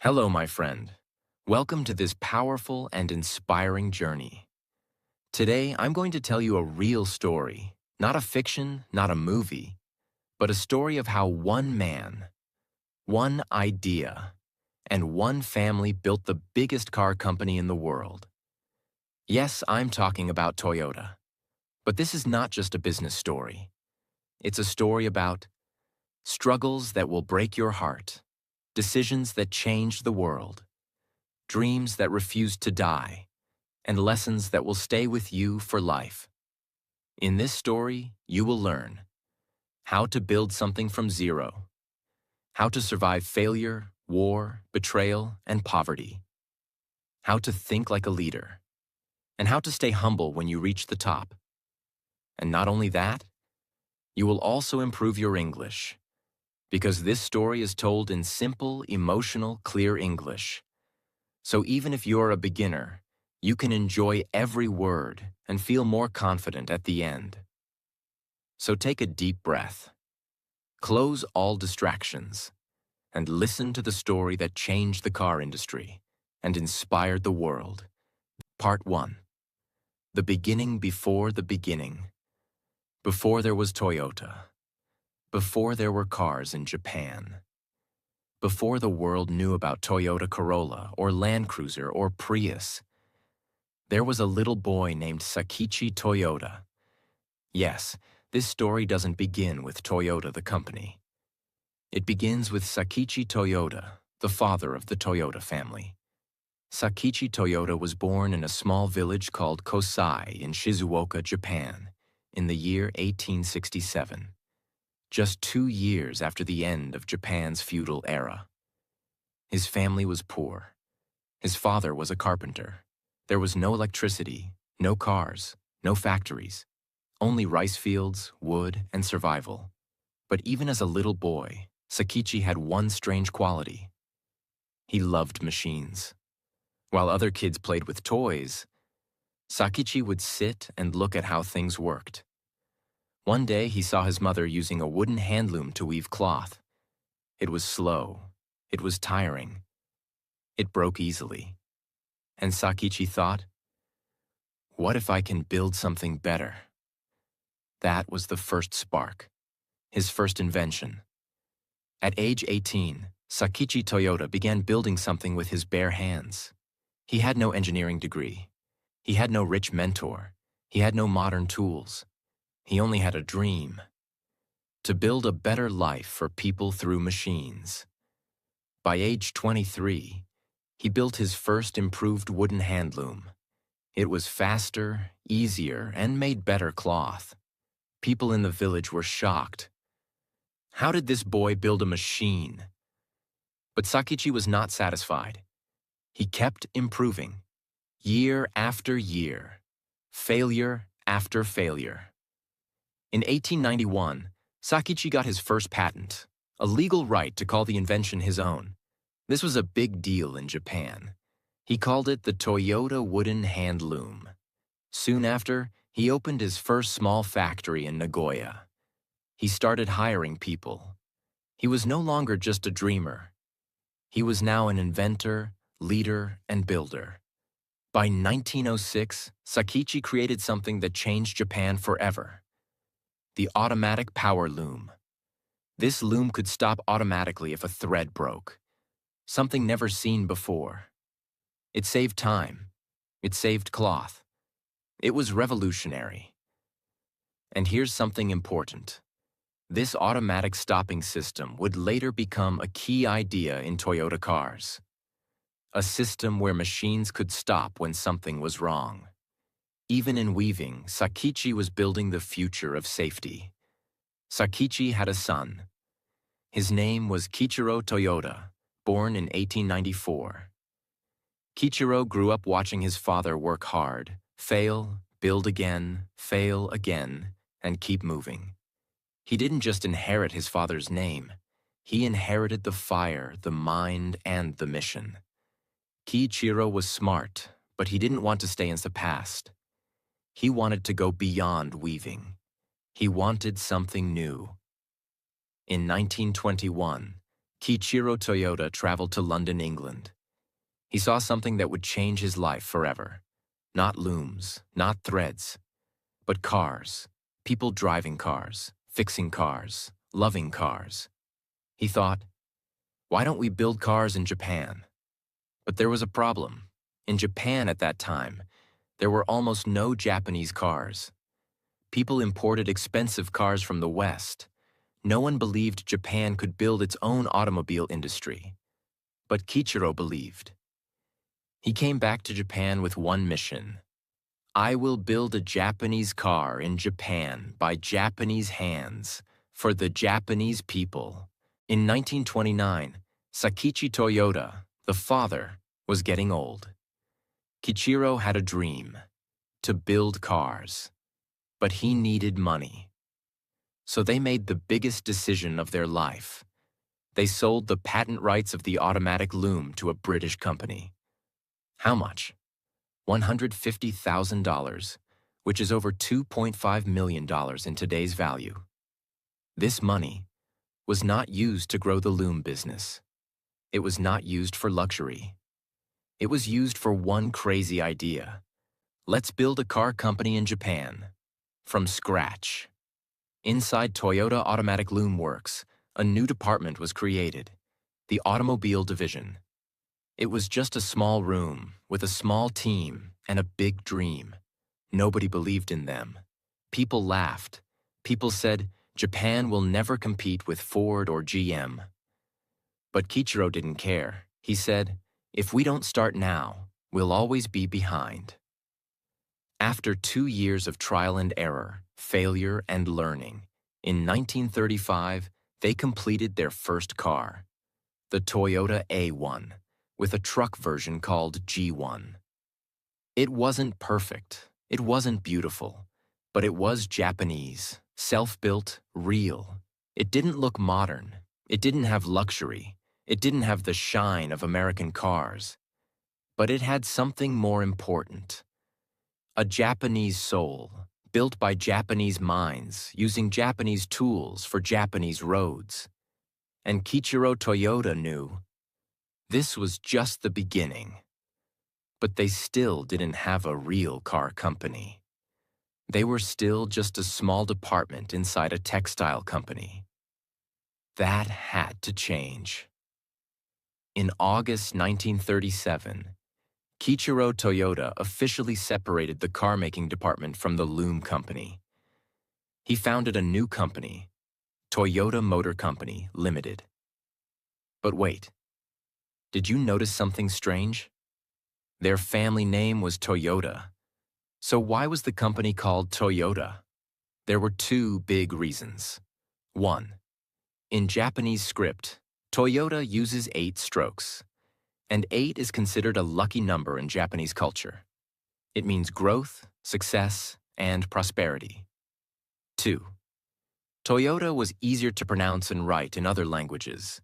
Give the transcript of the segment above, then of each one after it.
Hello, my friend. Welcome to this powerful and inspiring journey. Today, I'm going to tell you a real story, not a fiction, not a movie, but a story of how one man, one idea, and one family built the biggest car company in the world. Yes, I'm talking about Toyota. But this is not just a business story. It's a story about struggles that will break your heart, decisions that change the world, dreams that refuse to die, and lessons that will stay with you for life. In this story, you will learn how to build something from zero, how to survive failure, war, betrayal, and poverty, how to think like a leader, and how to stay humble when you reach the top. And not only that, you will also improve your English, because this story is told in simple, emotional, clear English. So even if you're a beginner, you can enjoy every word and feel more confident at the end. So take a deep breath, close all distractions, and listen to the story that changed the car industry and inspired the world. Part 1. The beginning before the beginning. Before there was Toyota. Before there were cars in Japan. Before the world knew about Toyota Corolla or Land Cruiser or Prius. There was a little boy named Sakichi Toyoda. Yes, this story doesn't begin with Toyota the company. It begins with Sakichi Toyoda, the father of the Toyota family. Sakichi Toyoda was born in a small village called Kosai in Shizuoka, Japan, in the year 1867, just 2 years after the end of Japan's feudal era. His family was poor. His father was a carpenter. There was no electricity, no cars, no factories, only rice fields, wood, and survival. But even as a little boy, Sakichi had one strange quality. He loved machines. While other kids played with toys, Sakichi would sit and look at how things worked. One day, he saw his mother using a wooden hand loom to weave cloth. It was slow. It was tiring. It broke easily. And Sakichi thought, what if I can build something better? That was the first spark, his first invention. At age 18, Sakichi Toyoda began building something with his bare hands. He had no engineering degree. He had no rich mentor. He had no modern tools. He only had a dream: to build a better life for people through machines. By age 23, he built his first improved wooden hand loom. It was faster, easier, and made better cloth. People in the village were shocked. How did this boy build a machine? But Sakichi was not satisfied. He kept improving, year after year, failure after failure. In 1891, Sakichi got his first patent, a legal right to call the invention his own. This was a big deal in Japan. He called it the Toyota Wooden Hand Loom. Soon after, he opened his first small factory in Nagoya. He started hiring people. He was no longer just a dreamer. He was now an inventor, leader, and builder. By 1906, Sakichi created something that changed Japan forever: the automatic power loom. This loom could stop automatically if a thread broke, something never seen before. It saved time. It saved cloth. It was revolutionary. And here's something important. This automatic stopping system would later become a key idea in Toyota cars. A system where machines could stop when something was wrong. Even in weaving, Sakichi was building the future of safety. Sakichi had a son. His name was Kichiro Toyoda, born in 1894. Kichiro grew up watching his father work hard, fail, build again, fail again, and keep moving. He didn't just inherit his father's name. He inherited the fire, the mind, and the mission. Kichiro was smart, but he didn't want to stay in the past. He wanted to go beyond weaving. He wanted something new. In 1921, Kiichiro Toyota traveled to London, England. He saw something that would change his life forever. Not looms, not threads, but cars. People driving cars, fixing cars, loving cars. He thought, why don't we build cars in Japan? But there was a problem. In Japan at that time, there were almost no Japanese cars. People imported expensive cars from the West. No one believed Japan could build its own automobile industry. But Kiichiro believed. He came back to Japan with one mission. I will build a Japanese car in Japan by Japanese hands for the Japanese people. In 1929, Sakichi Toyota, the father, was getting old. Kiichiro had a dream, to build cars, but he needed money. So they made the biggest decision of their life. They sold the patent rights of the automatic loom to a British company. How much? $150,000, which is over $2.5 million in today's value. This money was not used to grow the loom business. It was not used for luxury. It was used for one crazy idea. Let's build a car company in Japan, from scratch. Inside Toyota Automatic Loom Works, a new department was created, the Automobile Division. It was just a small room with a small team and a big dream. Nobody believed in them. People laughed. People said, Japan will never compete with Ford or GM. But Kiichiro didn't care. He said, if we don't start now, we'll always be behind. After 2 years of trial and error, failure and learning, in 1935, they completed their first car, the Toyota A1, with a truck version called G1. It wasn't perfect, it wasn't beautiful, but it was Japanese, self-built, real. It didn't look modern, it didn't have luxury, it didn't have the shine of American cars. But it had something more important. A Japanese soul, built by Japanese minds, using Japanese tools for Japanese roads. And Kiichiro Toyota knew this was just the beginning. But they still didn't have a real car company. They were still just a small department inside a textile company. That had to change. In August 1937, Kiichiro Toyota officially separated the car-making department from the loom company. He founded a new company, Toyota Motor Company Limited. But wait, did you notice something strange? Their family name was Toyota. So why was the company called Toyota? There were two big reasons. 1. In Japanese script, Toyota uses 8 strokes. And 8 is considered a lucky number in Japanese culture. It means growth, success, and prosperity. 2. Toyota was easier to pronounce and write in other languages.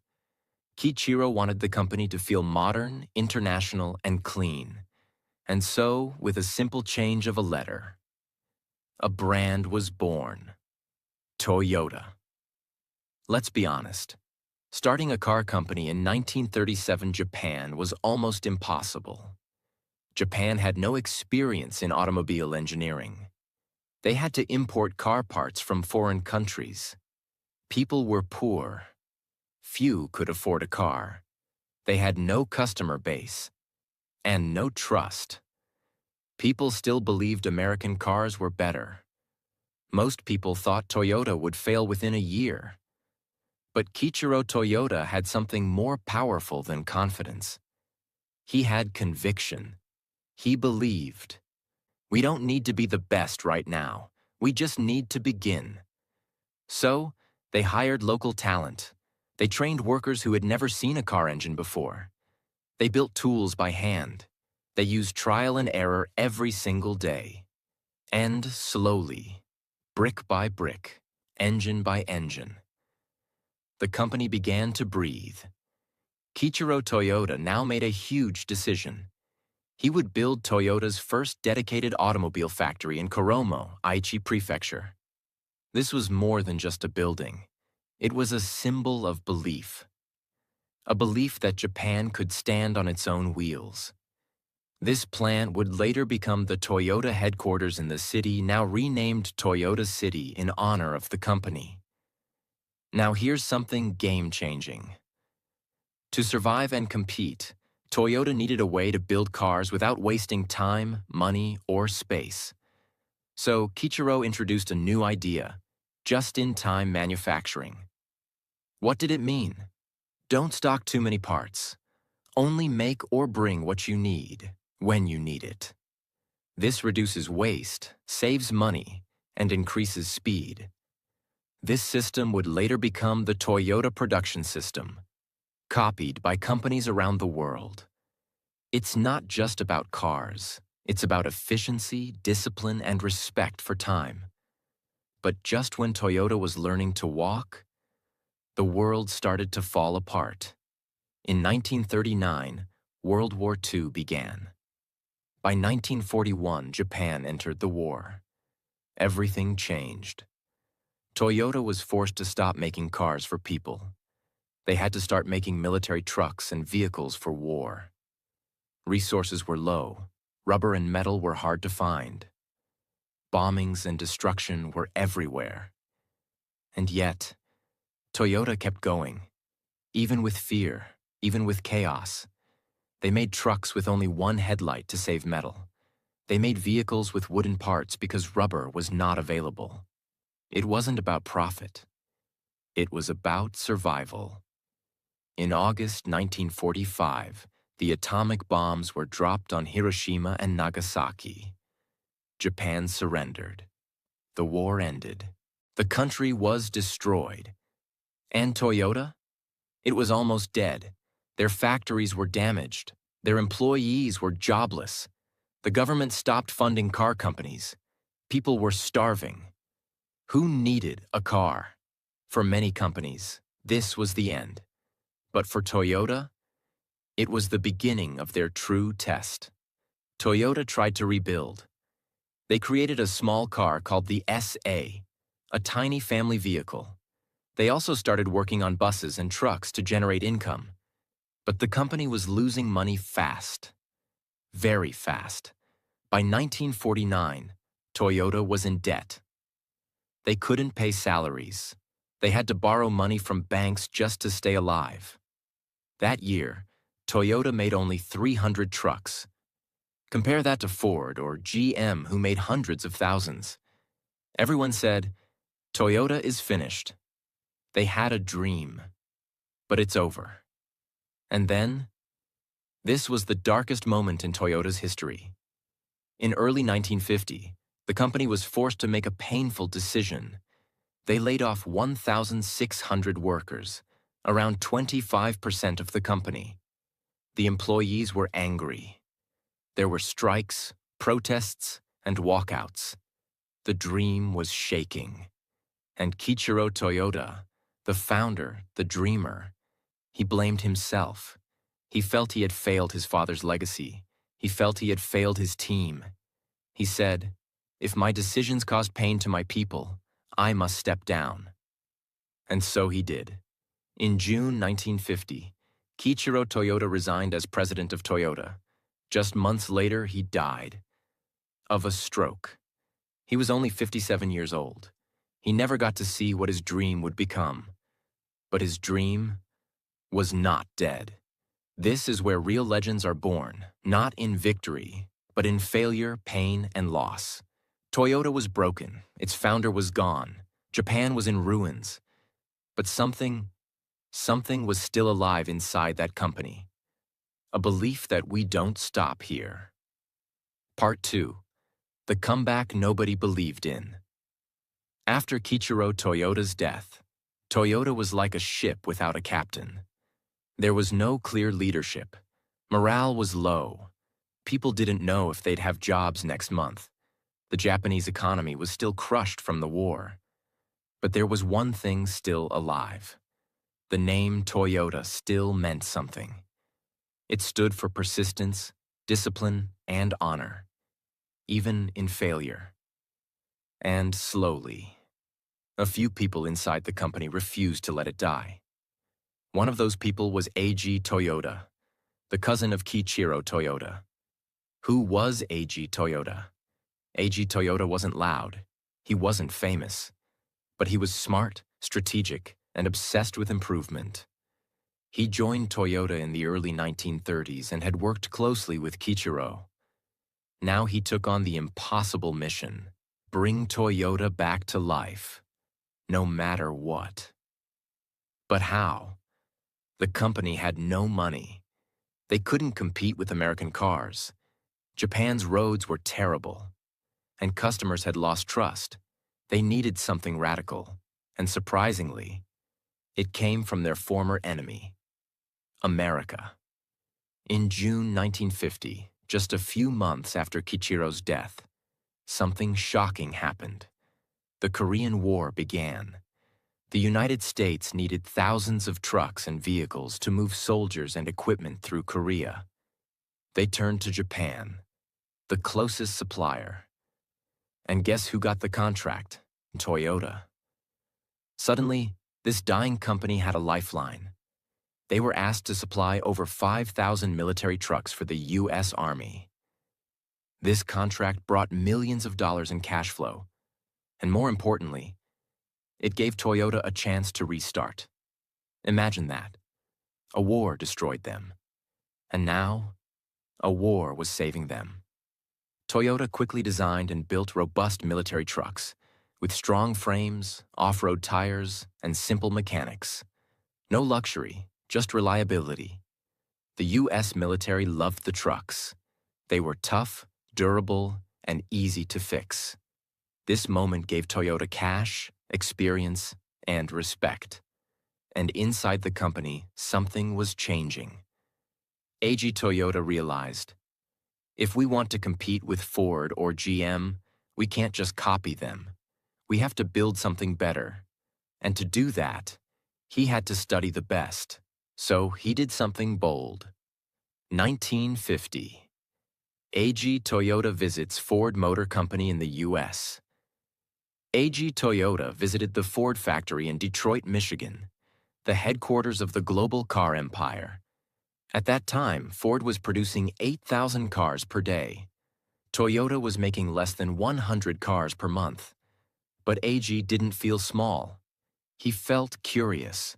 Kiichiro wanted the company to feel modern, international, and clean. And so, with a simple change of a letter, a brand was born. Toyota. Let's be honest. Starting a car company in 1937 Japan was almost impossible. Japan had no experience in automobile engineering. They had to import car parts from foreign countries. People were poor. Few could afford a car. They had no customer base and no trust. People still believed American cars were better. Most people thought Toyota would fail within a year. But Kiichiro Toyota had something more powerful than confidence. He had conviction. He believed. We don't need to be the best right now. We just need to begin. So, they hired local talent. They trained workers who had never seen a car engine before. They built tools by hand. They used trial and error every single day. And slowly, brick by brick, engine by engine, the company began to breathe. Kiichiro Toyota now made a huge decision. He would build Toyota's first dedicated automobile factory in Koromo, Aichi Prefecture. This was more than just a building. It was a symbol of belief. a belief that Japan could stand on its own wheels. This plant would later become the Toyota headquarters in the city, now renamed Toyota City in honor of the company. Now here's something game-changing. To survive and compete, Toyota needed a way to build cars without wasting time, money, or space. So Kichiro introduced a new idea, just-in-time manufacturing. What did it mean? Don't stock too many parts. Only make or bring what you need, when you need it. This reduces waste, saves money, and increases speed. This system would later become the Toyota production system, copied by companies around the world. It's not just about cars. It's about efficiency, discipline, and respect for time. But just when Toyota was learning to walk, the world started to fall apart. In 1939, World War II began. By 1941, Japan entered the war. Everything changed. Toyota was forced to stop making cars for people. They had to start making military trucks and vehicles for war. Resources were low. Rubber and metal were hard to find. Bombings and destruction were everywhere. And yet, Toyota kept going. Even with fear, even with chaos. They made trucks with only one headlight to save metal. They made vehicles with wooden parts because rubber was not available. It wasn't about profit. It was about survival. In August 1945, the atomic bombs were dropped on Hiroshima and Nagasaki. Japan surrendered. The war ended. The country was destroyed. And Toyota? It was almost dead. Their factories were damaged. Their employees were jobless. The government stopped funding car companies. People were starving. Who needed a car? For many companies, this was the end. But for Toyota, it was the beginning of their true test. Toyota tried to rebuild. They created a small car called the SA, a tiny family vehicle. They also started working on buses and trucks to generate income. But the company was losing money fast. Very fast. By 1949, Toyota was in debt. They couldn't pay salaries. They had to borrow money from banks just to stay alive. That year, Toyota made only 300 trucks. Compare that to Ford or GM, who made hundreds of thousands. Everyone said, Toyota is finished. They had a dream, but it's over. And then, this was the darkest moment in Toyota's history. In early 1950, the company was forced to make a painful decision. They laid off 1,600 workers, around 25% of the company. The employees were angry. There were strikes, protests, and walkouts. The dream was shaking. And Kichiro Toyota, the founder, the dreamer, he blamed himself. He felt he had failed his father's legacy. He felt he had failed his team. He said, if my decisions cause pain to my people, I must step down. And so he did. In June 1950, Kichiro Toyota resigned as president of Toyota. Just months later, he died. Of a stroke. He was only 57 years old. He never got to see what his dream would become. But his dream was not dead. This is where real legends are born, not in victory, but in failure, pain, and loss. Toyota was broken. Its founder was gone. Japan was in ruins. But something was still alive inside that company. A belief that we don't stop here. Part 2. The comeback nobody believed in. After Kichiro Toyota's death, Toyota was like a ship without a captain. There was no clear leadership. Morale was low. People didn't know if they'd have jobs next month. The Japanese economy was still crushed from the war. But there was one thing still alive. The name Toyota still meant something. It stood for persistence, discipline, and honor, even in failure. And slowly, a few people inside the company refused to let it die. One of those people was A.G. Toyota, the cousin of Kiichiro Toyota. Who was A.G. Toyota? A.G. Toyota wasn't loud. He wasn't famous. But he was smart, strategic, and obsessed with improvement. He joined Toyota in the early 1930s and had worked closely with Kiichiro. Now he took on the impossible mission: bring Toyota back to life, no matter what. But how? The company had no money. They couldn't compete with American cars. Japan's roads were terrible, and customers had lost trust. They needed something radical, and surprisingly, it came from their former enemy, America. In June 1950, just a few months after Kiichiro's death, something shocking happened. The Korean War began. The United States needed thousands of trucks and vehicles to move soldiers and equipment through Korea. They turned to Japan, the closest supplier. And guess who got the contract? Toyota. Suddenly, this dying company had a lifeline. They were asked to supply over 5,000 military trucks for the U.S. Army. This contract brought millions of dollars in cash flow, and more importantly, it gave Toyota a chance to restart. Imagine that. A war destroyed them, and now, a war was saving them. Toyota quickly designed and built robust military trucks, with strong frames, off-road tires, and simple mechanics. No luxury, just reliability. The U.S. military loved the trucks. They were tough, durable, and easy to fix. This moment gave Toyota cash, experience, and respect. And inside the company, something was changing. A.G. Toyota realized, if we want to compete with Ford or GM, we can't just copy them. We have to build something better. And to do that, he had to study the best. So he did something bold. 1950. A.G. Toyota visits Ford Motor Company in the U.S. A.G. Toyota visited the Ford factory in Detroit, Michigan, the headquarters of the global car empire. At that time, Ford was producing 8,000 cars per day. Toyota was making less than 100 cars per month. But A.G. didn't feel small. He felt curious.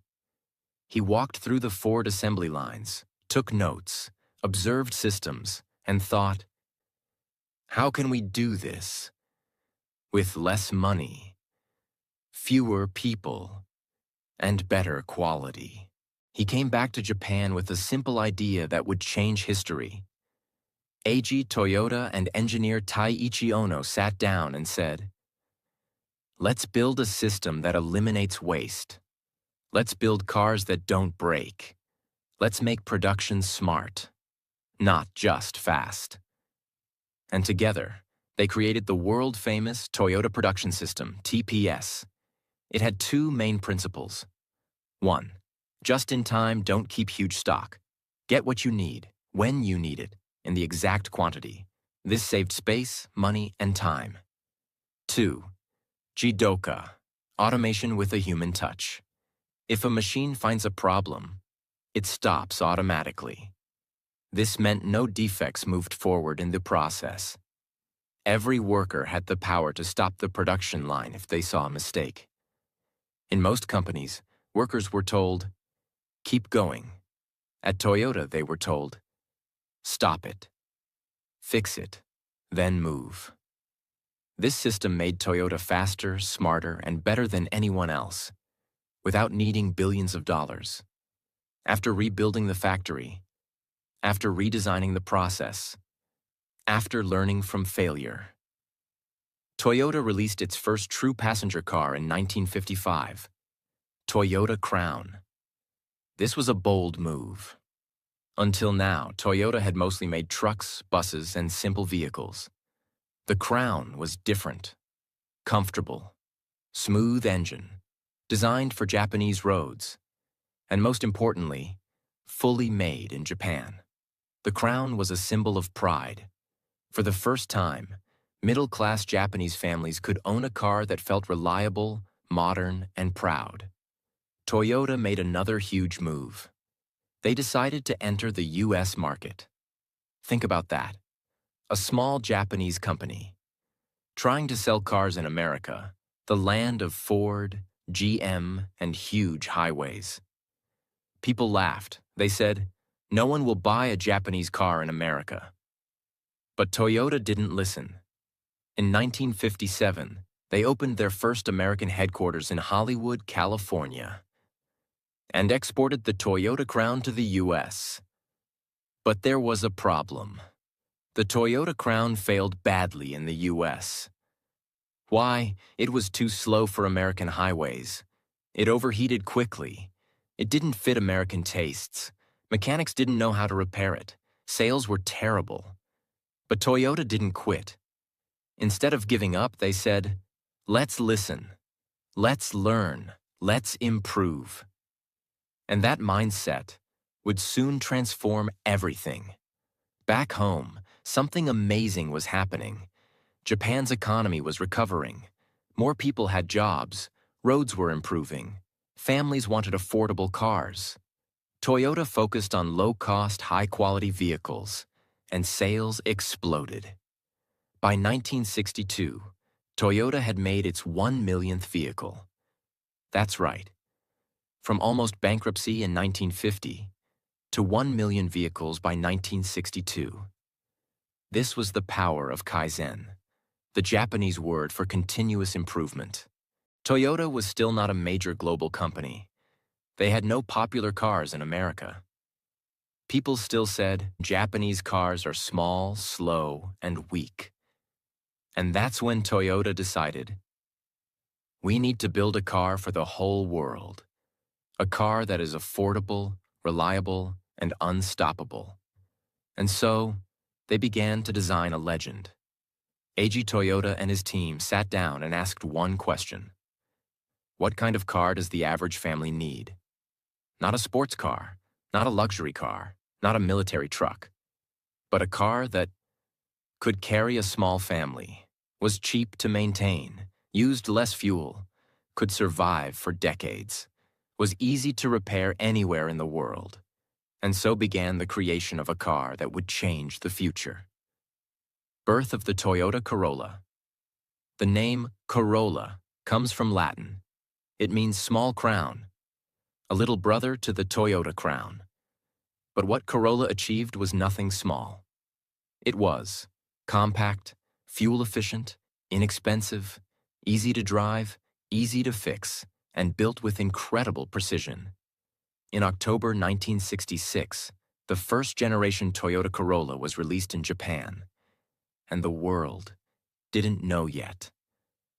He walked through the Ford assembly lines, took notes, observed systems, and thought, how can we do this? With less money, fewer people, and better quality. He came back to Japan with a simple idea that would change history. A.G. Toyota and engineer Taiichi Ono sat down and said, let's build a system that eliminates waste. Let's build cars that don't break. Let's make production smart, not just fast. And together, they created the world-famous Toyota Production System, TPS. It had two main principles. 1. Just in time, don't keep huge stock. Get what you need, when you need it, in the exact quantity. This saved space, money, and time. 2. Jidoka, automation with a human touch. If a machine finds a problem, it stops automatically. This meant no defects moved forward in the process. Every worker had the power to stop the production line if they saw a mistake. In most companies, workers were told, keep going. At Toyota, they were told, stop it, fix it, then move. This system made Toyota faster, smarter, and better than anyone else, without needing billions of dollars. After rebuilding the factory, after redesigning the process, after learning from failure, Toyota released its first true passenger car in 1955, Toyota Crown. This was a bold move. Until now, Toyota had mostly made trucks, buses, and simple vehicles. The Crown was different, comfortable, smooth engine, designed for Japanese roads, and most importantly, fully made in Japan. The Crown was a symbol of pride. For the first time, middle-class Japanese families could own a car that felt reliable, modern, and proud. Toyota made another huge move. They decided to enter the US market. Think about that. A small Japanese company trying to sell cars in America, the land of Ford, GM, and huge highways. People laughed. They said, "No one will buy a Japanese car in America." But Toyota didn't listen. In 1957, they opened their first American headquarters in Hollywood, California, and exported the Toyota Crown to the US. But there was a problem. The Toyota Crown failed badly in the US. Why? It was too slow for American highways. It overheated quickly. It didn't fit American tastes. Mechanics didn't know how to repair it. Sales were terrible. But Toyota didn't quit. Instead of giving up, they said, "Let's listen. Let's learn. Let's improve." And that mindset would soon transform everything. Back home, something amazing was happening. Japan's economy was recovering. More people had jobs. Roads were improving. Families wanted affordable cars. Toyota focused on low-cost, high-quality vehicles, and sales exploded. By 1962, Toyota had made its 1 millionth vehicle. That's right. From almost bankruptcy in 1950 to 1 million vehicles by 1962. This was the power of Kaizen, the Japanese word for continuous improvement. Toyota was still not a major global company. They had no popular cars in America. People still said Japanese cars are small, slow, and weak. And that's when Toyota decided, we need to build a car for the whole world. A car that is affordable, reliable, and unstoppable. And so, they began to design a legend. Eiji Toyota and his team sat down and asked one question. What kind of car does the average family need? Not a sports car, not a luxury car, not a military truck, but a car that could carry a small family, was cheap to maintain, used less fuel, could survive for decades, was easy to repair anywhere in the world. And so began the creation of a car that would change the future. Birth of the Toyota Corolla. The name Corolla comes from Latin. It means small crown, a little brother to the Toyota Crown. But what Corolla achieved was nothing small. It was compact, fuel-efficient, inexpensive, easy to drive, easy to fix, and built with incredible precision. In October 1966, the first-generation Toyota Corolla was released in Japan, and the world didn't know yet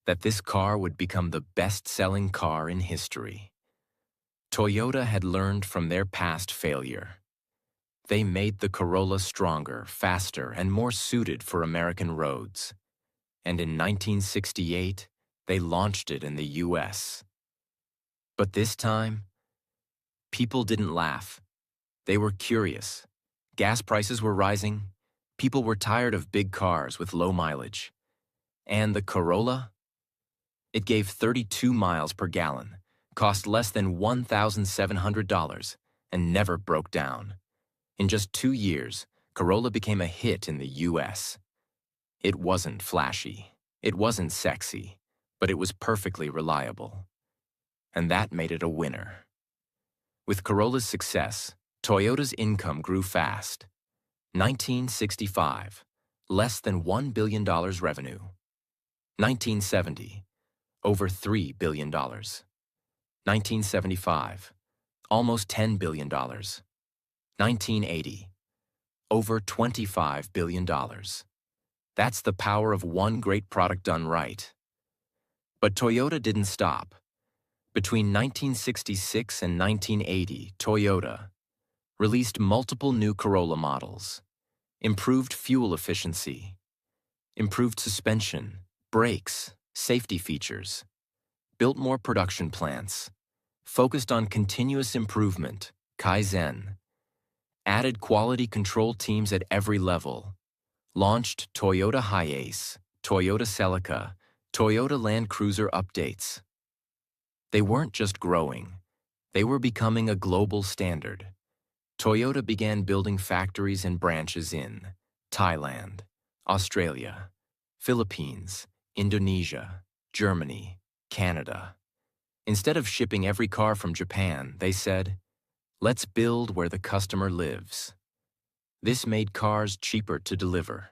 that this car would become the best-selling car in history. Toyota had learned from their past failure. They made the Corolla stronger, faster, and more suited for American roads. And in 1968, they launched it in the US. But this time, people didn't laugh. They were curious. Gas prices were rising. People were tired of big cars with low mileage. And the Corolla? It gave 32 miles per gallon, cost less than $1,700, and never broke down. In just 2 years, Corolla became a hit in the US. It wasn't flashy. It wasn't sexy, but it was perfectly reliable. And that made it a winner. With Corolla's success, Toyota's income grew fast. 1965, less than $1 billion revenue. 1970, over $3 billion. 1975, almost $10 billion. 1980, over $25 billion. That's the power of one great product done right. But Toyota didn't stop. Between 1966 and 1980, Toyota released multiple new Corolla models, improved fuel efficiency, improved suspension, brakes, safety features, built more production plants, focused on continuous improvement, Kaizen, added quality control teams at every level, launched Toyota Hiace, Toyota Celica, Toyota Land Cruiser updates. They weren't just growing, They were becoming a global standard. Toyota began building factories and branches in Thailand, Australia, Philippines, Indonesia, Germany, Canada. Instead of shipping every car from Japan, they said, "Let's build where the customer lives." This made cars cheaper to deliver,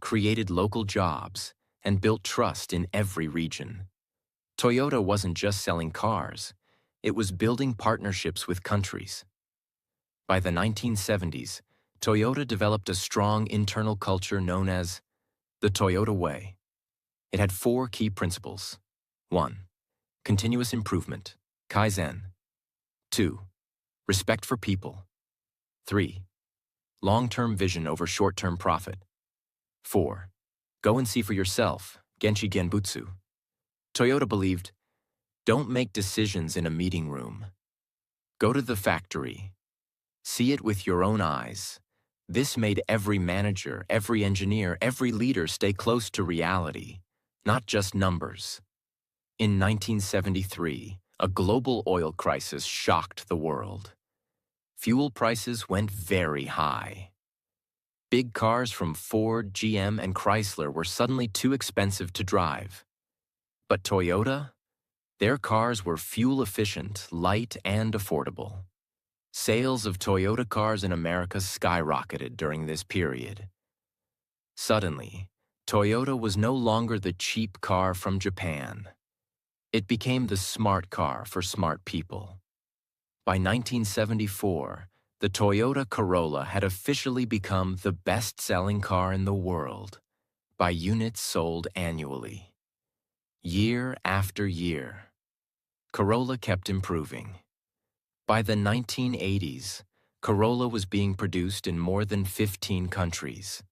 created local jobs, and built trust in every region. Toyota wasn't just selling cars, it was building partnerships with countries. By the 1970s, Toyota developed a strong internal culture known as the Toyota Way. It had 4 key principles. 1. Continuous improvement, Kaizen. 2. Respect for people. 3. Long-term vision over short-term profit. 4. Go and see for yourself, Genshi Genbutsu. Toyota believed, don't make decisions in a meeting room. Go to the factory. See it with your own eyes. This made every manager, every engineer, every leader stay close to reality, not just numbers. In 1973, a global oil crisis shocked the world. Fuel prices went very high. Big cars from Ford, GM, and Chrysler were suddenly too expensive to drive. But Toyota? Their cars were fuel-efficient, light, and affordable. Sales of Toyota cars in America skyrocketed during this period. Suddenly, Toyota was no longer the cheap car from Japan. It became the smart car for smart people. By 1974, the Toyota Corolla had officially become the best-selling car in the world by units sold annually. Year after year, Corolla kept improving. By the 1980s, Corolla was being produced in more than 15 countries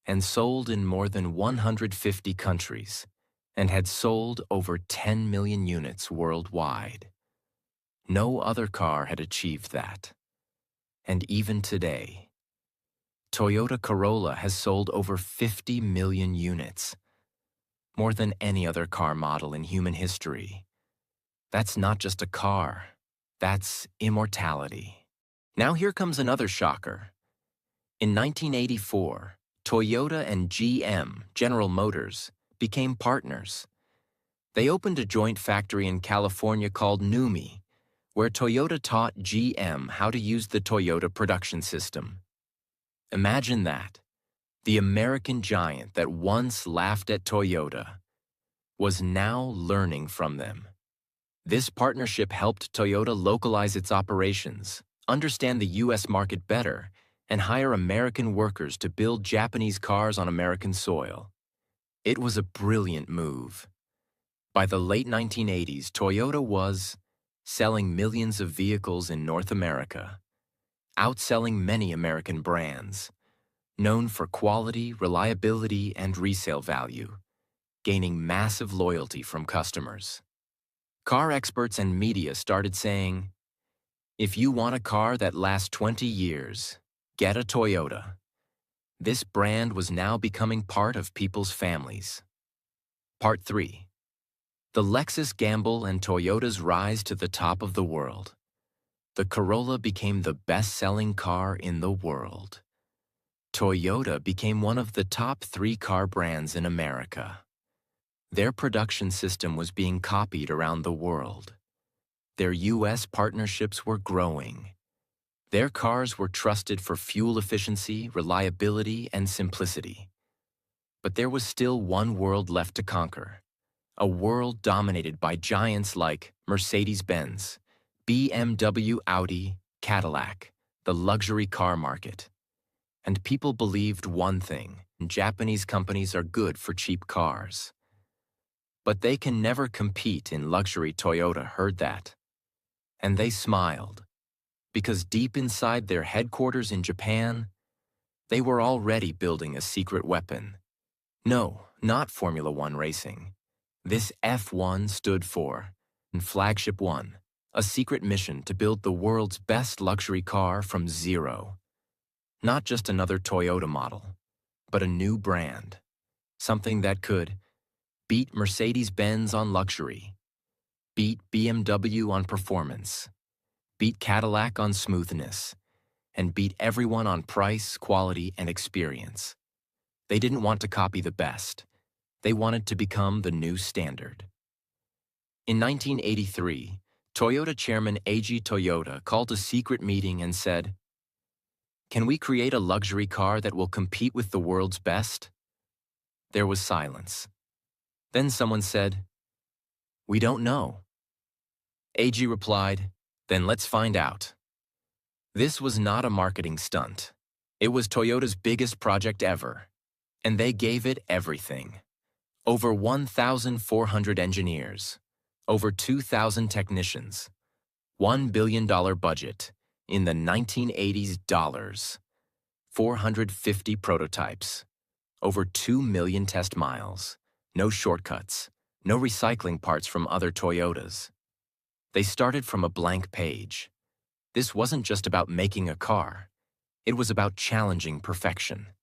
and sold in more than 150 countries and had sold over 10 million units worldwide. No other car had achieved that. And even today, Toyota Corolla has sold over 50 million units, more than any other car model in human history. That's not just a car, that's immortality. Now here comes another shocker. In 1984, Toyota and GM, General Motors, became partners. They opened a joint factory in California called NUMMI, where Toyota taught GM how to use the Toyota production system. Imagine that. The American giant that once laughed at Toyota was now learning from them. This partnership helped Toyota localize its operations, understand the U.S. market better, and hire American workers to build Japanese cars on American soil. It was a brilliant move. By the late 1980s, Toyota was selling millions of vehicles in North America, outselling many American brands, known for quality, reliability, and resale value, gaining massive loyalty from customers. Car experts and media started saying, if you want a car that lasts 20 years, get a Toyota. This brand was now becoming part of people's families. Part 3. The Lexus gamble and Toyota's rise to the top of the world. The Corolla became the best-selling car in the world. Toyota became one of the top 3 car brands in America. Their production system was being copied around the world. Their U.S. partnerships were growing. Their cars were trusted for fuel efficiency, reliability, and simplicity. But there was still one world left to conquer. A world dominated by giants like Mercedes-Benz, BMW, Audi, Cadillac, the luxury car market. And people believed one thing: Japanese companies are good for cheap cars. But they can never compete in luxury. Toyota heard that. And they smiled, because deep inside their headquarters in Japan, they were already building a secret weapon. No, not Formula One racing. This F1 stood for Flagship One, a secret mission to build the world's best luxury car from zero. Not just another Toyota model, but a new brand. Something that could beat Mercedes-Benz on luxury, beat BMW on performance, beat Cadillac on smoothness, and beat everyone on price, quality, and experience. They didn't want to copy the best. They wanted to become the new standard. In 1983, Toyota chairman Eiji Toyota called a secret meeting and said, "Can we create a luxury car that will compete with the world's best?" There was silence. Then someone said, "We don't know." Eiji replied, "Then let's find out." This was not a marketing stunt. It was Toyota's biggest project ever, and they gave it everything. Over 1,400 engineers, over 2,000 technicians, $1 billion budget in the 1980s dollars, 450 prototypes, over 2 million test miles, no shortcuts, no recycling parts from other Toyotas. They started from a blank page. This wasn't just about making a car. It was about challenging perfection.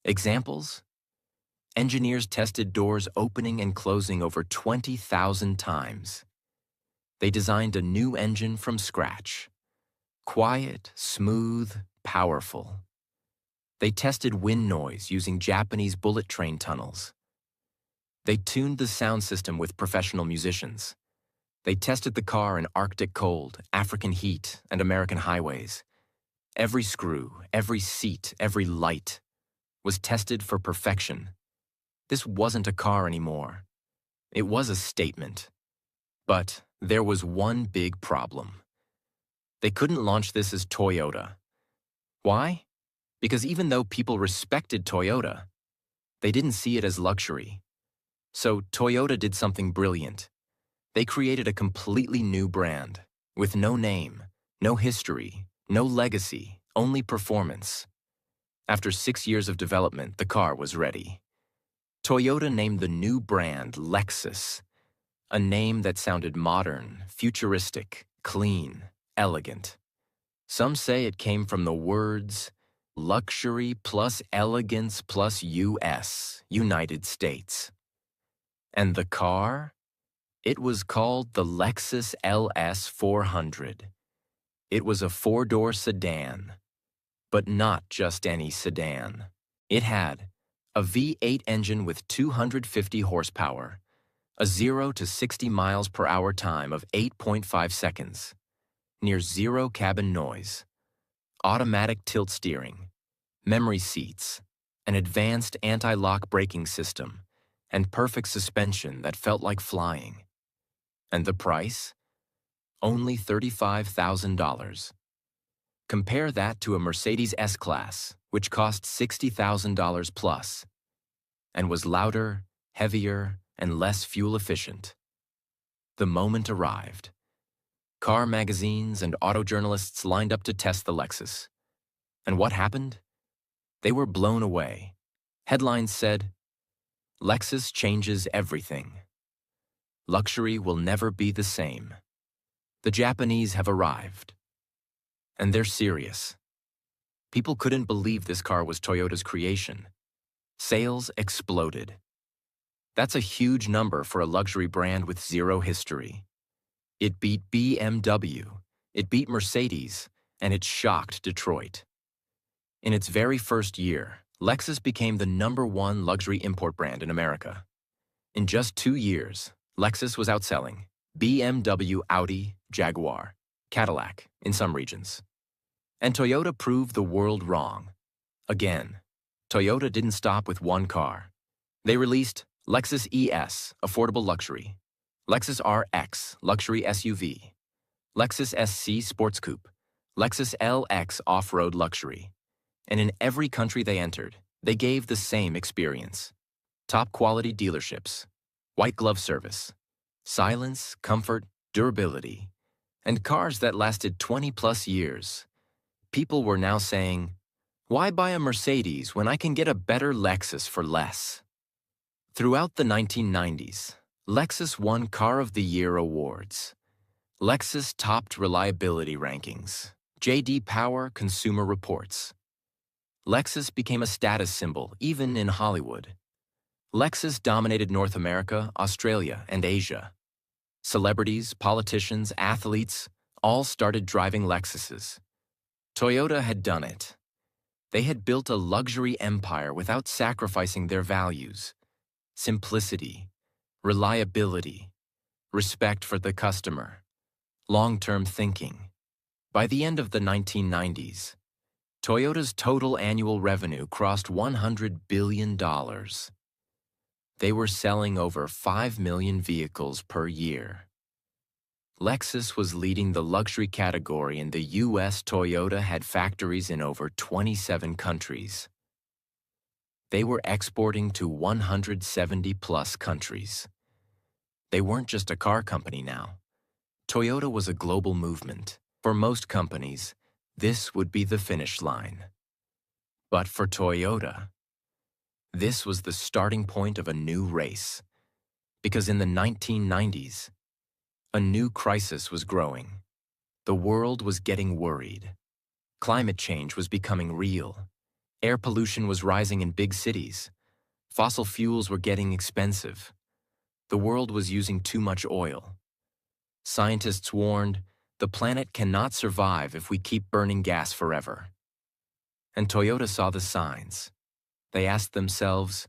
Examples? Engineers tested doors opening and closing over 20,000 times. They designed a new engine from scratch. Quiet, smooth, powerful. They tested wind noise using Japanese bullet train tunnels. They tuned the sound system with professional musicians. They tested the car in Arctic cold, African heat, and American highways. Every screw, every seat, every light was tested for perfection. This wasn't a car anymore. It was a statement. But there was one big problem. They couldn't launch this as Toyota. Why? Because even though people respected Toyota, they didn't see it as luxury. So Toyota did something brilliant. They created a completely new brand, with no name, no history, no legacy, only performance. After 6 years of development, the car was ready. Toyota named the new brand Lexus, a name that sounded modern, futuristic, clean, elegant. Some say it came from the words luxury plus elegance plus US, United States. And the car? It was called the Lexus LS 400. It was a four-door sedan, but not just any sedan. It had a V8 engine with 250 horsepower, a 0 to 60 miles per hour time of 8.5 seconds, near zero cabin noise, automatic tilt steering, memory seats, an advanced anti-lock braking system, and perfect suspension that felt like flying. And the price? Only $35,000. Compare that to a Mercedes S-Class, which cost $60,000 plus, and was louder, heavier, and less fuel efficient. The moment arrived. Car magazines and auto journalists lined up to test the Lexus. And what happened? They were blown away. Headlines said, "Lexus changes everything. Luxury will never be the same. The Japanese have arrived." And they're serious. People couldn't believe this car was Toyota's creation. Sales exploded. That's a huge number for a luxury brand with zero history. It beat BMW, it beat Mercedes, and it shocked Detroit. In its very first year, Lexus became the #1 luxury import brand in America. In just 2 years, Lexus was outselling BMW, Audi, Jaguar, Cadillac in some regions. And Toyota proved the world wrong. Again, Toyota didn't stop with one car. They released Lexus ES, affordable luxury, Lexus RX, luxury SUV, Lexus SC sports coupe, Lexus LX off-road luxury. And in every country they entered, they gave the same experience. Top quality dealerships, white glove service, silence, comfort, durability, and cars that lasted 20 plus years. People were now saying, why buy a Mercedes when I can get a better Lexus for less? Throughout the 1990s, Lexus won Car of the Year awards. Lexus topped reliability rankings, J.D. Power Consumer Reports. Lexus became a status symbol even in Hollywood. Lexus dominated North America, Australia, and Asia. Celebrities, politicians, athletes, all started driving Lexuses. Toyota had done it. They had built a luxury empire without sacrificing their values: simplicity, reliability, respect for the customer, long-term thinking. By the end of the 1990s, Toyota's total annual revenue crossed $100 billion. They were selling over 5 million vehicles per year. Lexus was leading the luxury category in the US. Toyota had factories in over 27 countries. They were exporting to 170-plus countries. They weren't just a car company now. Toyota was a global movement. For most companies, this would be the finish line. But for Toyota, this was the starting point of a new race. Because in the 1990s, a new crisis was growing. The world was getting worried. Climate change was becoming real. Air pollution was rising in big cities. Fossil fuels were getting expensive. The world was using too much oil. Scientists warned, the planet cannot survive if we keep burning gas forever. And Toyota saw the signs. They asked themselves,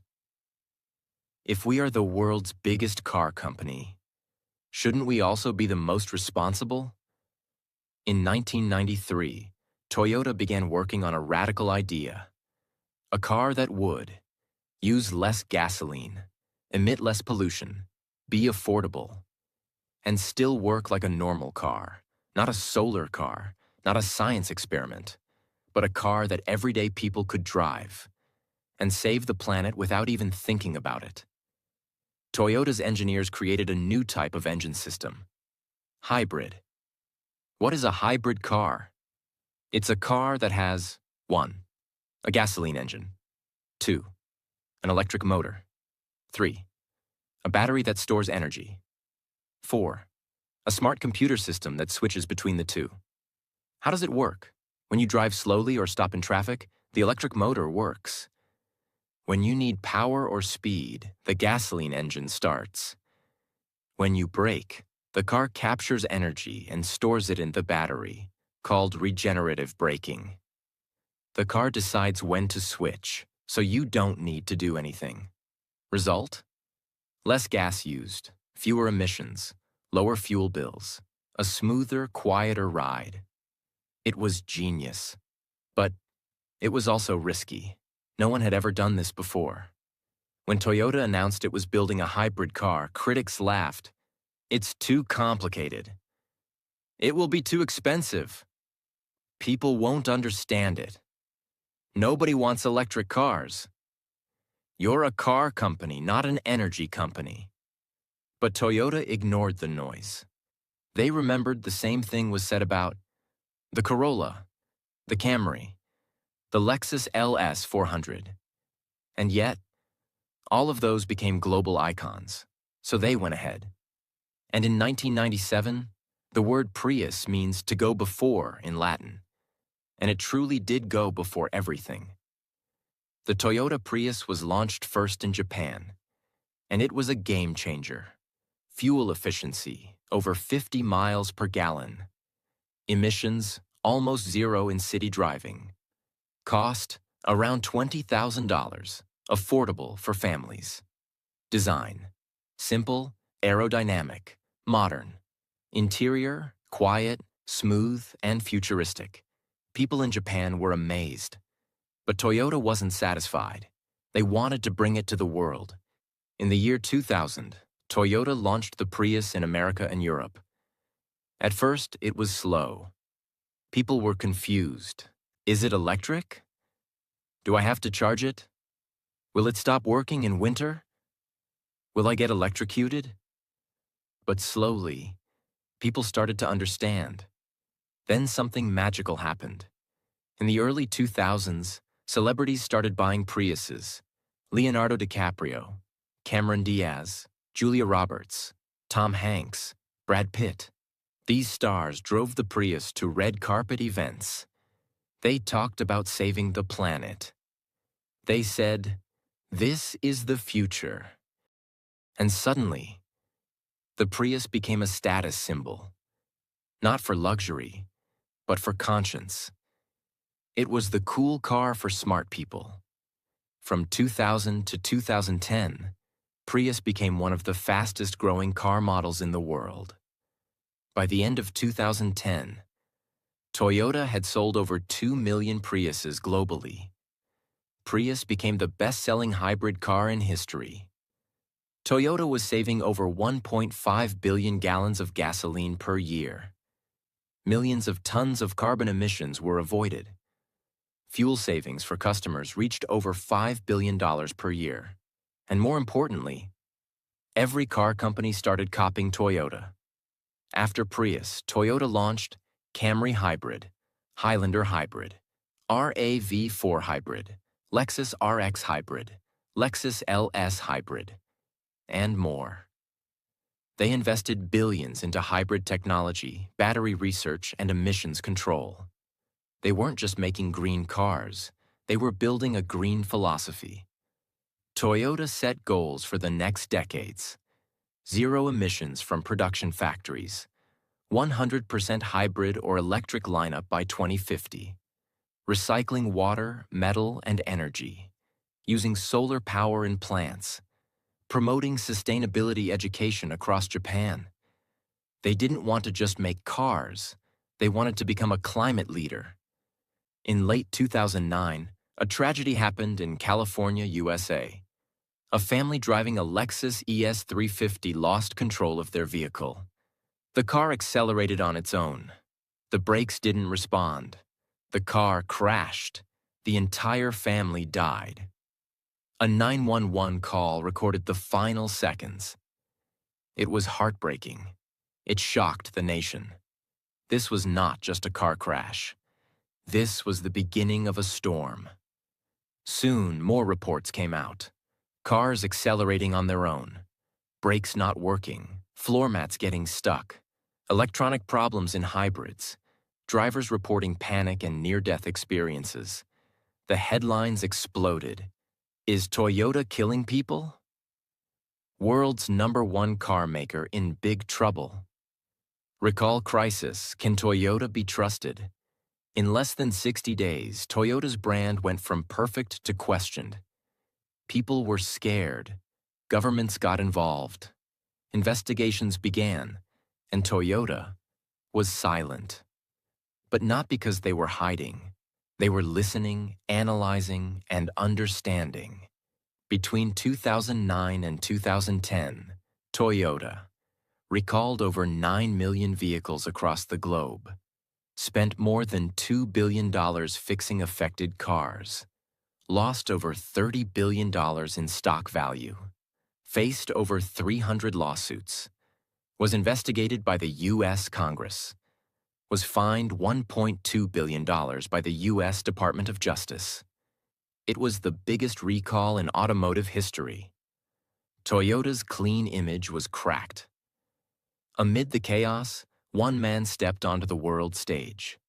if we are the world's biggest car company, shouldn't we also be the most responsible? In 1993, Toyota began working on a radical idea: a car that would use less gasoline, emit less pollution, be affordable, and still work like a normal car, not a solar car, not a science experiment, but a car that everyday people could drive and save the planet without even thinking about it. Toyota's engineers created a new type of engine system: hybrid. What is a hybrid car? It's a car that has 1. A gasoline engine. 2. An electric motor. 3. A battery that stores energy. 4. A smart computer system that switches between the two. How does it work? When you drive slowly or stop in traffic, the electric motor works. When you need power or speed, the gasoline engine starts. When you brake, the car captures energy and stores it in the battery, called regenerative braking. The car decides when to switch, so you don't need to do anything. Result? Less gas used, fewer emissions, lower fuel bills, a smoother, quieter ride. It was genius. But it was also risky. No one had ever done this before. When Toyota announced it was building a hybrid car, critics laughed. It's too complicated. It will be too expensive. People won't understand it. Nobody wants electric cars. You're a car company, not an energy company. But Toyota ignored the noise. They remembered the same thing was said about the Corolla, the Camry, the Lexus LS 400. And yet, all of those became global icons, so they went ahead. And in 1997, the word Prius means to go before in Latin, and it truly did go before everything. The Toyota Prius was launched first in Japan, and it was a game changer. Fuel efficiency, over 50 miles per gallon. Emissions, almost zero in city driving. Cost, around $20,000, affordable for families. Design, simple, aerodynamic, modern. Interior, quiet, smooth, and futuristic. People in Japan were amazed. But Toyota wasn't satisfied. They wanted to bring it to the world. In the year 2000, Toyota launched the Prius in America and Europe. At first, it was slow. People were confused. Is it electric? Do I have to charge it? Will it stop working in winter? Will I get electrocuted? But slowly, people started to understand. Then something magical happened. In the early 2000s, celebrities started buying Priuses. Leonardo DiCaprio, Cameron Diaz, Julia Roberts, Tom Hanks, Brad Pitt. These stars drove the Prius to red carpet events. They talked about saving the planet. They said, "This is the future." And suddenly, the Prius became a status symbol. not for luxury, but for conscience. It was the cool car for smart people. From 2000 to 2010, Prius became one of the fastest-growing car models in the world. By the end of 2010, Toyota had sold over 2 million Priuses globally. Prius became the best-selling hybrid car in history. Toyota was saving over 1.5 billion gallons of gasoline per year. Millions of tons of carbon emissions were avoided. Fuel savings for customers reached over $5 billion per year. And more importantly, every car company started copying Toyota. After Prius, Toyota launched Camry Hybrid, Highlander Hybrid, RAV4 Hybrid, Lexus RX Hybrid, Lexus LS Hybrid, and more. They invested billions into hybrid technology, battery research, and emissions control. They weren't just making green cars, they were building a green philosophy. Toyota set goals for the next decades: zero emissions from production factories, 100% hybrid or electric lineup by 2050, recycling water, metal, and energy, using solar power in plants, promoting sustainability education across Japan. They didn't want to just make cars, they wanted to become a climate leader. In late 2009, a tragedy happened in California, USA. A family driving a Lexus ES350 lost control of their vehicle. The car accelerated on its own. The brakes didn't respond. The car crashed. The entire family died. A 911 call recorded the final seconds. It was heartbreaking. It shocked the nation. This was not just a car crash. This was the beginning of a storm. Soon, more reports came out. Cars accelerating on their own, brakes not working, floor mats getting stuck, electronic problems in hybrids, drivers reporting panic and near-death experiences. The headlines exploded. Is Toyota killing people? World's #1 car maker in big trouble. Recall crisis. Can Toyota be trusted? In less than 60 days, Toyota's brand went from perfect to questioned. People were scared. Governments got involved. Investigations began, and Toyota was silent. But not because they were hiding. They were listening, analyzing, and understanding. Between 2009 and 2010, Toyota recalled over 9 million vehicles across the globe, spent more than $2 billion fixing affected cars, lost over $30 billion in stock value, faced over 300 lawsuits, was investigated by the U.S. Congress, was fined $1.2 billion by the U.S. Department of Justice. It was the biggest recall in automotive history. Toyota's clean image was cracked. Amid the chaos, one man stepped onto the world stage.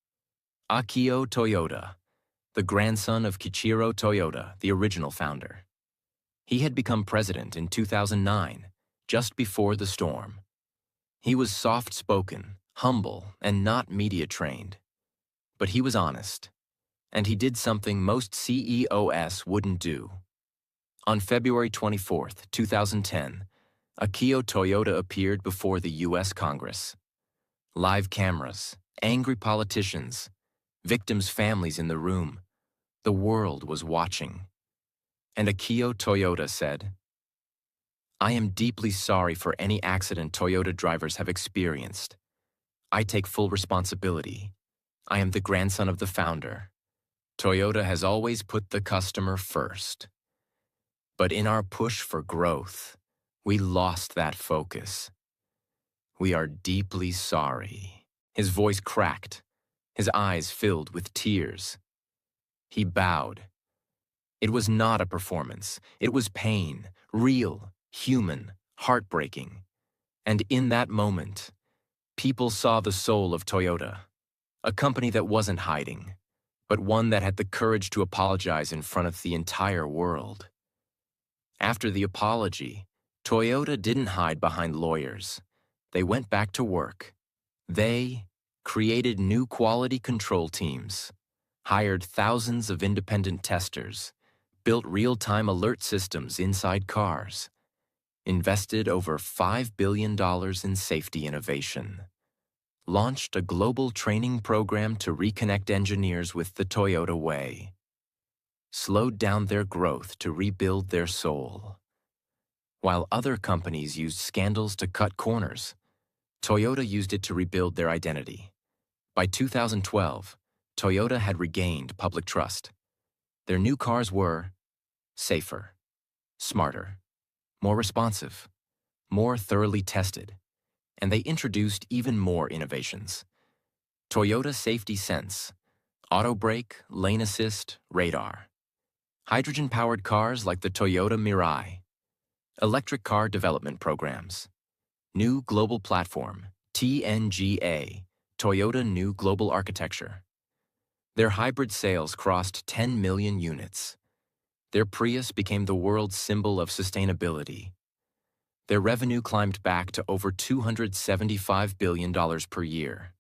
Akio Toyoda, the grandson of Kiichiro Toyota, the original founder. He had become president in 2009, just before the storm. He was soft-spoken, humble, and not media-trained. But he was honest, and he did something most CEOs wouldn't do. On February 24, 2010, Akio Toyoda appeared before the U.S. Congress. Live cameras, angry politicians, victims' families in the room. The world was watching. And Akio Toyoda said, "I am deeply sorry for any accident Toyota drivers have experienced. I take full responsibility. I am the grandson of the founder. Toyota has always put the customer first. But in our push for growth, we lost that focus. We are deeply sorry." His voice cracked. His eyes filled with tears. He bowed. It was not a performance. It was pain, real, human, heartbreaking. And in that moment, people saw the soul of Toyota, a company that wasn't hiding, but one that had the courage to apologize in front of the entire world. After the apology, Toyota didn't hide behind lawyers. They went back to work. They created new quality control teams, hired thousands of independent testers, built real-time alert systems inside cars, invested over $5 billion in safety innovation, launched a global training program to reconnect engineers with the Toyota way, slowed down their growth to rebuild their soul. While other companies used scandals to cut corners, Toyota used it to rebuild their identity. By 2012, Toyota had regained public trust. Their new cars were safer, smarter, more responsive, more thoroughly tested, and they introduced even more innovations. Toyota Safety Sense, auto brake, lane assist, radar. Hydrogen-powered cars like the Toyota Mirai. Electric car development programs. New global platform, TNGA, Toyota New Global Architecture. Their hybrid sales crossed 10 million units. Their Prius became the world's symbol of sustainability. Their revenue climbed back to over $275 billion per year.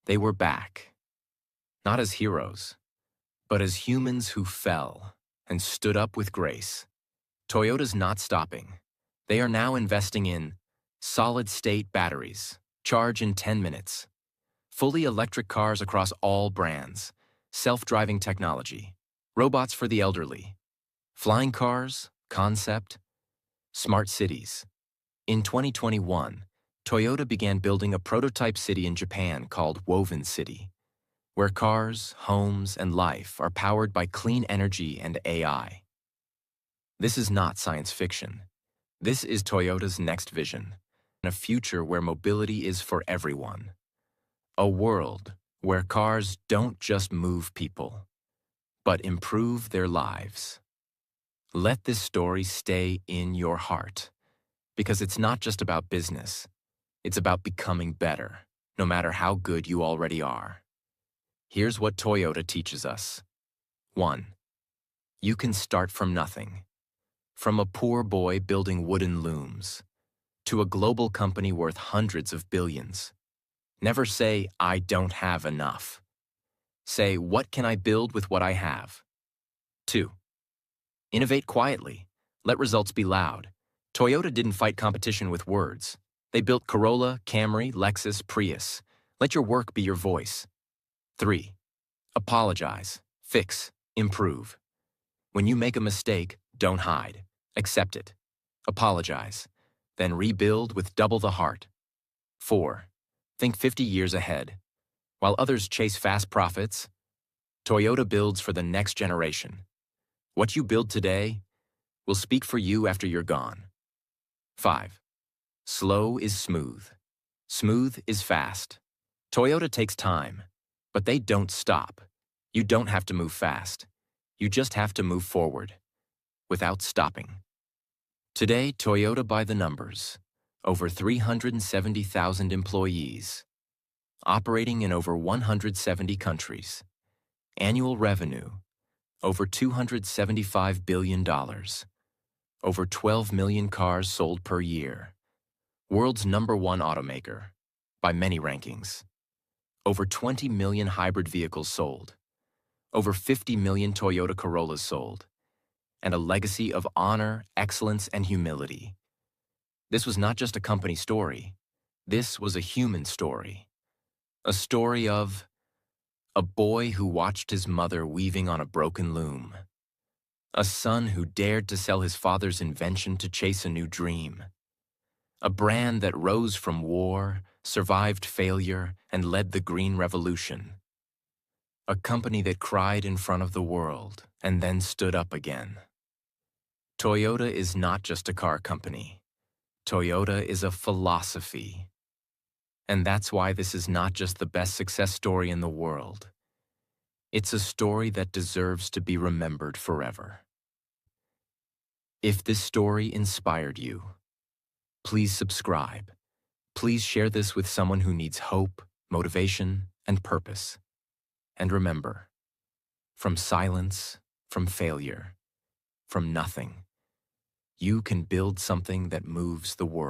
They were back, not as heroes, but as humans who fell and stood up with grace. Toyota's not stopping. They are now investing in solid-state batteries, charge in 10 minutes, fully electric cars across all brands, self-driving technology, robots for the elderly, flying cars, concept, smart cities. In 2021, Toyota began building a prototype city in Japan called Woven City, where cars, homes, and life are powered by clean energy and AI. This is not science fiction. This is Toyota's next vision, a future where mobility is for everyone. A world where cars don't just move people, but improve their lives. Let this story stay in your heart, because it's not just about business. It's about becoming better, no matter how good you already are. Here's what Toyota teaches us. 1. You can start from nothing. From a poor boy building wooden looms, to a global company worth hundreds of billions. Never say, I don't have enough. Say, what can I build with what I have? 2. Innovate quietly. Let results be loud. Toyota didn't fight competition with words. They built Corolla, Camry, Lexus, Prius. Let your work be your voice. 3. Apologize, fix, improve. When you make a mistake, don't hide. Accept it. Apologize. Then rebuild with double the heart. 4. Think 50 years ahead. While others chase fast profits, Toyota builds for the next generation. What you build today will speak for you after you're gone. 5. Slow is smooth. Smooth is fast. Toyota takes time, but they don't stop. You don't have to move fast. You just have to move forward, without stopping. Today, Toyota by the numbers. Over 370,000 employees. Operating in over 170 countries. Annual revenue, over $275 billion. Over 12 million cars sold per year. World's #1 automaker, by many rankings. Over 20 million hybrid vehicles sold. Over 50 million Toyota Corollas sold. And a legacy of honor, excellence, and humility. This was not just a company story. This was a human story. A story of a boy who watched his mother weaving on a broken loom. A son who dared to sell his father's invention to chase a new dream. A brand that rose from war, survived failure, and led the Green Revolution. A company that cried in front of the world and then stood up again. Toyota is not just a car company. Toyota is a philosophy. And that's why this is not just the best success story in the world. It's a story that deserves to be remembered forever. If this story inspired you, please subscribe. Please share this with someone who needs hope, motivation, and purpose. And remember, from silence, from failure, from nothing, you can build something that moves the world.